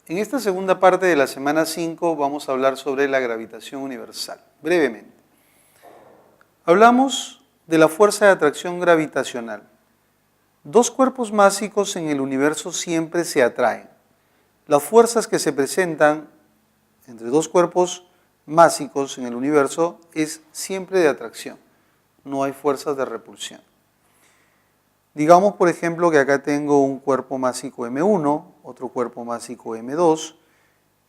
En esta segunda parte de la semana 5 vamos a hablar sobre la gravitación universal, brevemente. Hablamos de la fuerza de atracción gravitacional. Dos cuerpos másicos en el universo siempre se atraen. Las fuerzas que se presentan entre dos cuerpos másicos en el universo es siempre de atracción, no hay fuerzas de repulsión. Digamos, por ejemplo, que acá tengo un cuerpo másico M1, otro cuerpo másico M2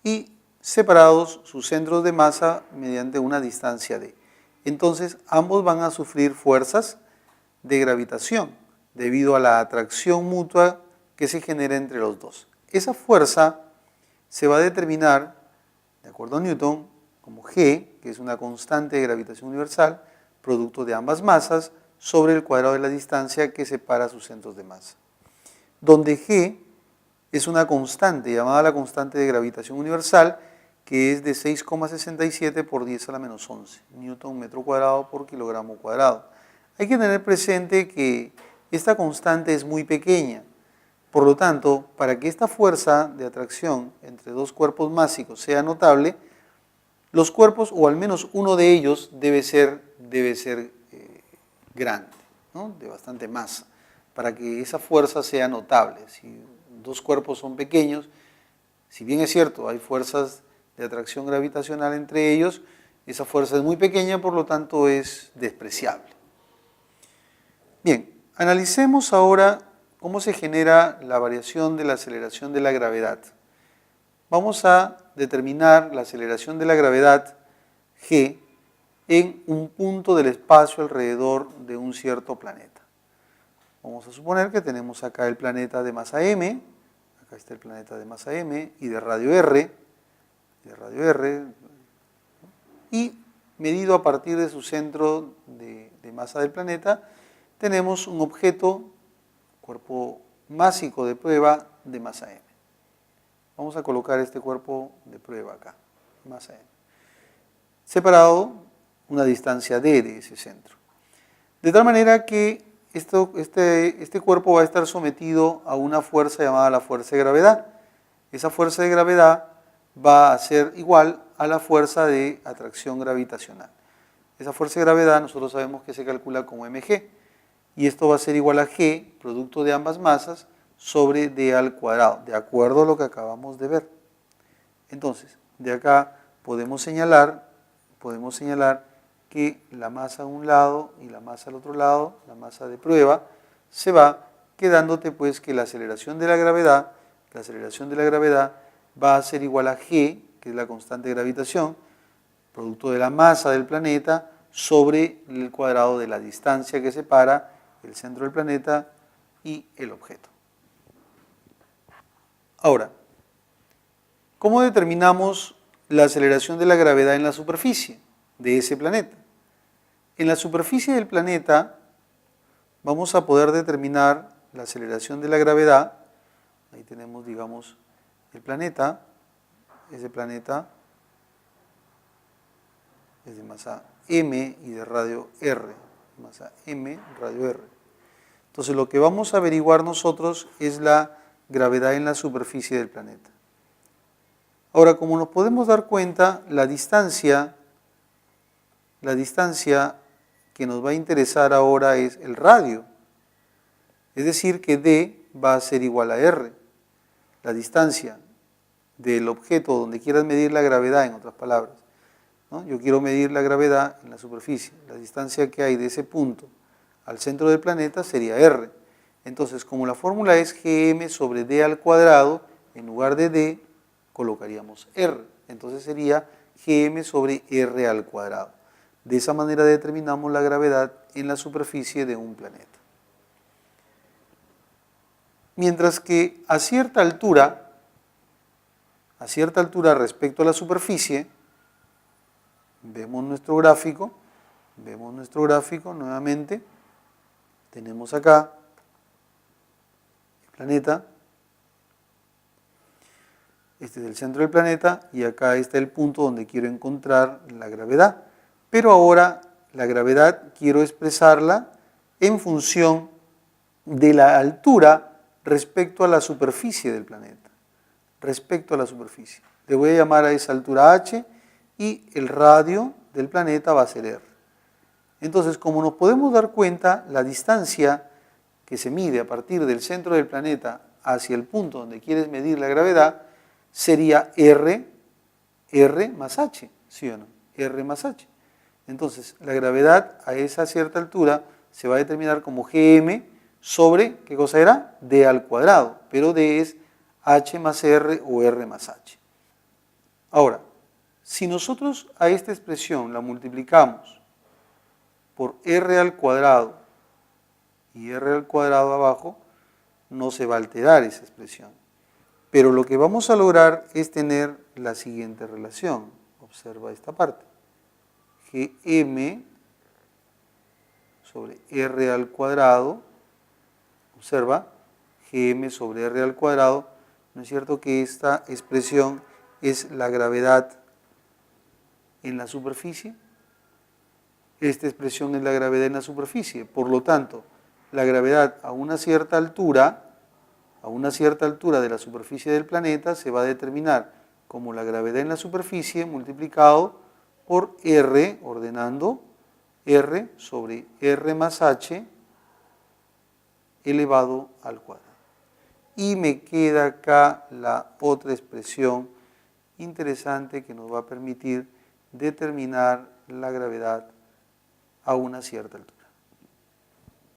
y separados sus centros de masa mediante una distancia d. Entonces, ambos van a sufrir fuerzas de gravitación debido a la atracción mutua que se genera entre los dos. Esa fuerza se va a determinar, de acuerdo a Newton, como G, que es una constante de gravitación universal, producto de ambas masas, sobre el cuadrado de la distancia que separa sus centros de masa. Donde G es una constante llamada la constante de gravitación universal, que es de 6,67 por 10 a la menos 11 newton metro cuadrado por kilogramo cuadrado. Hay que tener presente que esta constante es muy pequeña. Por lo tanto, para que esta fuerza de atracción entre dos cuerpos másicos sea notable, los cuerpos, o al menos uno de ellos, debe ser grande, ¿no? De bastante masa, para que esa fuerza sea notable. Si dos cuerpos son pequeños, si bien es cierto, hay fuerzas de atracción gravitacional entre ellos, esa fuerza es muy pequeña, por lo tanto es despreciable. Bien, analicemos ahora cómo se genera la variación de la aceleración de la gravedad. Vamos a determinar la aceleración de la gravedad G en un punto del espacio alrededor de un cierto planeta. Vamos a suponer que tenemos acá el planeta de masa m, acá está el planeta de masa m y de radio r, y medido a partir de su centro de masa del planeta, tenemos un objeto, cuerpo másico de prueba de masa m. Vamos a colocar este cuerpo de prueba acá, masa m, separado una distancia d de ese centro. De tal manera que este cuerpo va a estar sometido a una fuerza llamada la fuerza de gravedad. Esa fuerza de gravedad va a ser igual a la fuerza de atracción gravitacional. Esa fuerza de gravedad nosotros sabemos que se calcula como mg, y esto va a ser igual a g, producto de ambas masas, sobre d al cuadrado, de acuerdo a lo que acabamos de ver. Entonces, de acá podemos señalar que la masa a un lado y la masa al otro lado, la masa de prueba, se va quedándote pues que la aceleración de la gravedad va a ser igual a g, que es la constante de gravitación, producto de la masa del planeta sobre el cuadrado de la distancia que separa el centro del planeta y el objeto. Ahora, ¿cómo determinamos la aceleración de la gravedad en la superficie de ese planeta? En la superficie del planeta vamos a poder determinar la aceleración de la gravedad. Ahí tenemos, digamos, el planeta. Ese planeta es de masa m y de radio r. Masa m, radio r. Entonces lo que vamos a averiguar nosotros es la gravedad en la superficie del planeta. Ahora, como nos podemos dar cuenta, la distancia que nos va a interesar ahora es el radio. Es decir, que d va a ser igual a r. La distancia del objeto donde quieras medir la gravedad, en otras palabras, ¿no? Yo quiero medir la gravedad en la superficie. La distancia que hay de ese punto al centro del planeta sería r. Entonces, como la fórmula es gm sobre d al cuadrado, en lugar de d colocaríamos r. Entonces sería gm sobre r al cuadrado. De esa manera determinamos la gravedad en la superficie de un planeta. Mientras que a cierta altura respecto a la superficie, vemos nuestro gráfico nuevamente, tenemos acá el planeta, este es el centro del planeta y acá está el punto donde quiero encontrar la gravedad. Pero ahora la gravedad quiero expresarla en función de la altura respecto a la superficie del planeta. respecto a la superficie. Le voy a llamar a esa altura h y el radio del planeta va a ser r. Entonces, como nos podemos dar cuenta, la distancia que se mide a partir del centro del planeta hacia el punto donde quieres medir la gravedad sería r más h, ¿sí o no? R más h. Entonces, la gravedad a esa cierta altura se va a determinar como gm sobre, ¿qué cosa era? D al cuadrado, pero D es h más r o r más h. Ahora, si nosotros a esta expresión la multiplicamos por r al cuadrado y r al cuadrado abajo, no se va a alterar esa expresión. Pero lo que vamos a lograr es tener la siguiente relación. Observa esta parte. Gm sobre r al cuadrado, observa, Gm sobre r al cuadrado, ¿no es cierto que esta expresión es la gravedad en la superficie? Esta expresión es la gravedad en la superficie. Por lo tanto, la gravedad a una cierta altura de la superficie del planeta se va a determinar como la gravedad en la superficie multiplicado por R, ordenando R sobre R más H elevado al cuadrado. Y me queda acá la otra expresión interesante que nos va a permitir determinar la gravedad a una cierta altura.